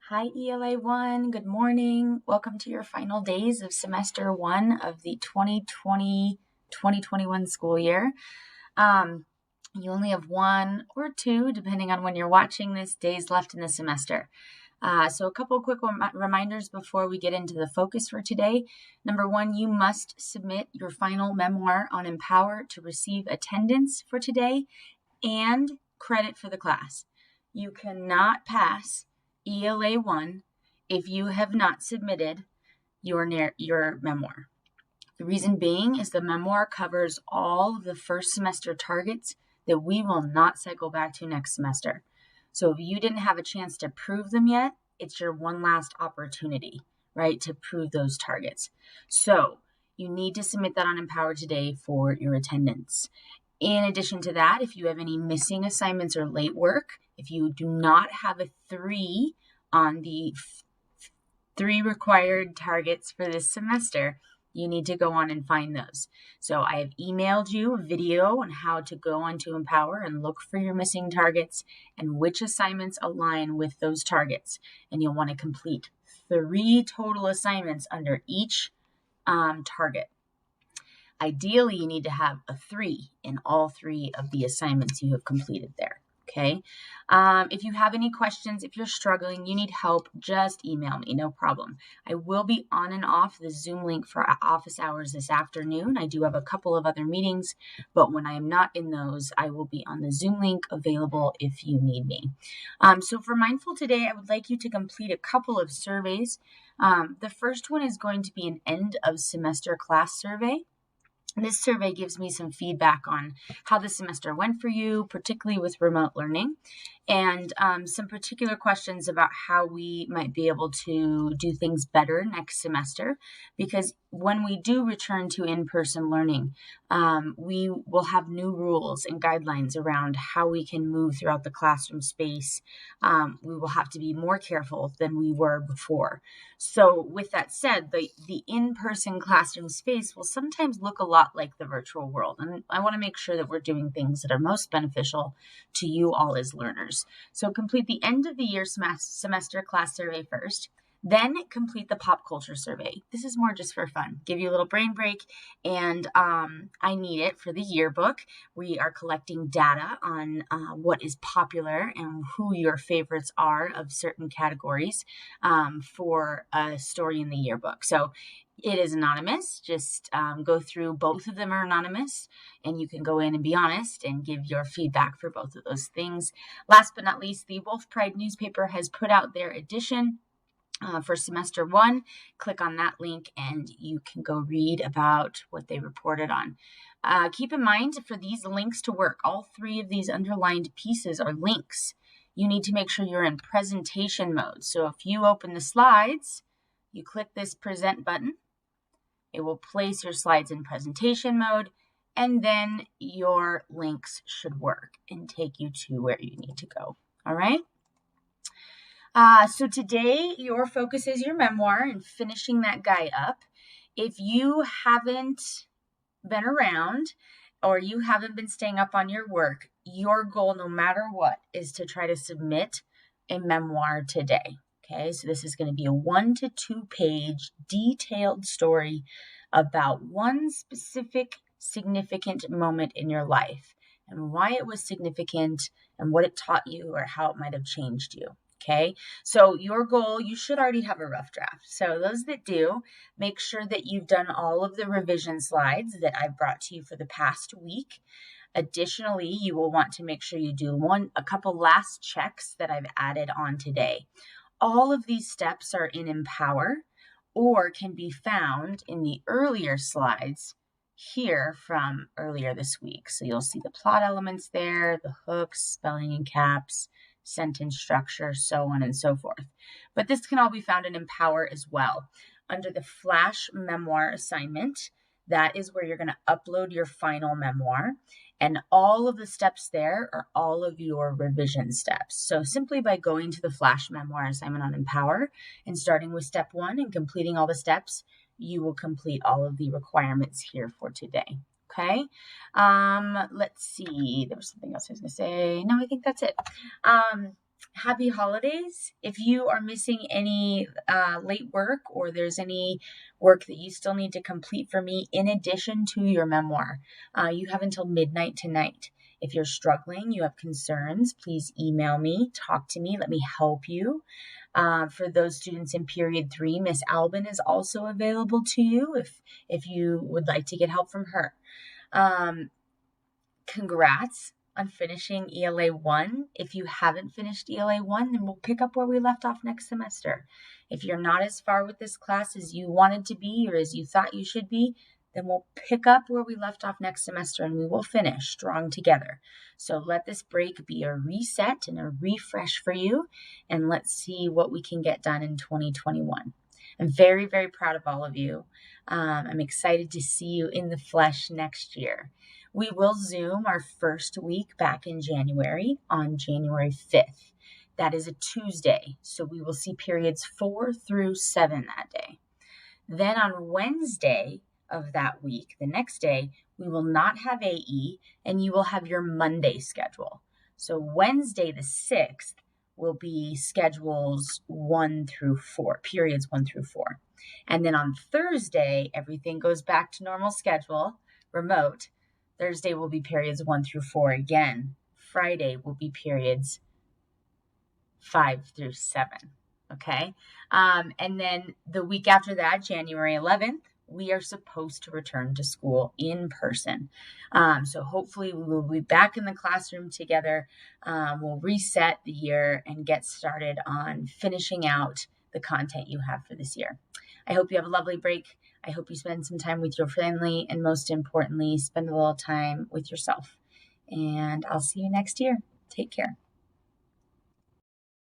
Hi, ELA 1. Good morning. Welcome to your final days of semester 1 of the 2020-2021 school year. You only have 1 or 2, depending on when you're watching this, days left in the semester. So a couple quick reminders before we get into the focus for today. Number 1, you must submit your final memoir on Empower to receive attendance for today and credit for the class. You cannot pass ELA 1 if you have not submitted your memoir. The reason being is the memoir covers all of the first semester targets that we will not cycle back to next semester. So if you didn't have a chance to prove them yet, it's your one last opportunity, right, to prove those targets. So you need to submit that on Empower today for your attendance. In addition to that, if you have any missing assignments or late work, if you do not have a 3 on the 3 required targets for this semester, you need to go on and find those. So I have emailed you a video on how to go onto Empower and look for your missing targets and which assignments align with those targets. And you'll want to complete 3 total assignments under each target. Ideally, you need to have a 3 in all 3 of the assignments you have completed there, okay? If you have any questions, if you're struggling, you need help, just email me, no problem. I will be on and off the Zoom link for office hours this afternoon. I do have a couple of other meetings, but when I am not in those, I will be on the Zoom link available if you need me. So for Mindful today, I would like you to complete a couple of surveys. The first one is going to be an end of semester class survey. This survey gives me some feedback on how the semester went for you, particularly with remote learning, and some particular questions about how we might be able to do things better next semester. Because when we do return to in-person learning, we will have new rules and guidelines around how we can move throughout the classroom space. We will have to be more careful than we were before. So with that said, the in-person classroom space will sometimes look a lot like the virtual world. And I want to make sure that we're doing things that are most beneficial to you all as learners. So complete the end of the year semester class survey first. Then complete the pop culture survey. This is more just for fun. Give you a little brain break, and I need it for the yearbook. We are collecting data on what is popular and who your favorites are of certain categories for a story in the yearbook. So it is anonymous. Just go through. Both of them are anonymous, and you can go in and be honest and give your feedback for both of those things. Last but not least, the Wolf Pride newspaper has put out their edition for semester 1. Click on that link and you can go read about what they reported on. Keep in mind, for these links to work, all 3 of these underlined pieces are links. You need to make sure you're in presentation mode. So if you open the slides, you click this present button. It will place your slides in presentation mode, and then your links should work and take you to where you need to go. All right? So today, your focus is your memoir and finishing that guy up. If you haven't been around or you haven't been staying up on your work, your goal, no matter what, is to try to submit a memoir today. Okay, so this is going to be a 1 to 2 page detailed story about one specific significant moment in your life and why it was significant and what it taught you or how it might have changed you. Okay, so your goal, you should already have a rough draft. So those that do, make sure that you've done all of the revision slides that I've brought to you for the past week. Additionally, you will want to make sure you do a couple last checks that I've added on today. All of these steps are in Empower or can be found in the earlier slides here from earlier this week. So you'll see the plot elements there, the hooks, spelling and caps, sentence structure, so on and so forth. But this can all be found in Empower as well. Under the Flash Memoir assignment, that is where you're going to upload your final memoir. And all of the steps there are all of your revision steps. So simply by going to the Flash Memoir assignment on Empower and starting with step 1 and completing all the steps, you will complete all of the requirements here for today. Okay. Let's see. There was something else I was going to say. No, I think that's it. Happy holidays. If you are missing any late work or there's any work that you still need to complete for me in addition to your memoir, you have until midnight tonight. If you're struggling, you have concerns, please email me, talk to me, let me help you. For those students in period 3, Miss Albin is also available to you if you would like to get help from her. Congrats on finishing ELA 1. If you haven't finished ELA 1, then we'll pick up where we left off next semester. If you're not as far with this class as you wanted to be or as you thought you should be, then we'll pick up where we left off next semester and we will finish strong together. So let this break be a reset and a refresh for you, and let's see what we can get done in 2021. I'm very, very proud of all of you. I'm excited to see you in the flesh next year. We will Zoom our first week back in January on January 5th. That is a Tuesday, so we will see periods 4 through 7 that day. Then on Wednesday of that week, the next day, we will not have AE, and you will have your Monday schedule. So Wednesday the 6th will be schedules 1 through 4, periods 1 through 4. And then on Thursday, everything goes back to normal schedule, remote. Thursday will be periods 1 through 4 again. Friday will be periods 5 through 7. Okay. And then the week after that, January 11th, we are supposed to return to school in person. So hopefully we will be back in the classroom together. We'll reset the year and get started on finishing out the content you have for this year. I hope you have a lovely break. I hope you spend some time with your family, and most importantly, spend a little time with yourself. And I'll see you next year. Take care.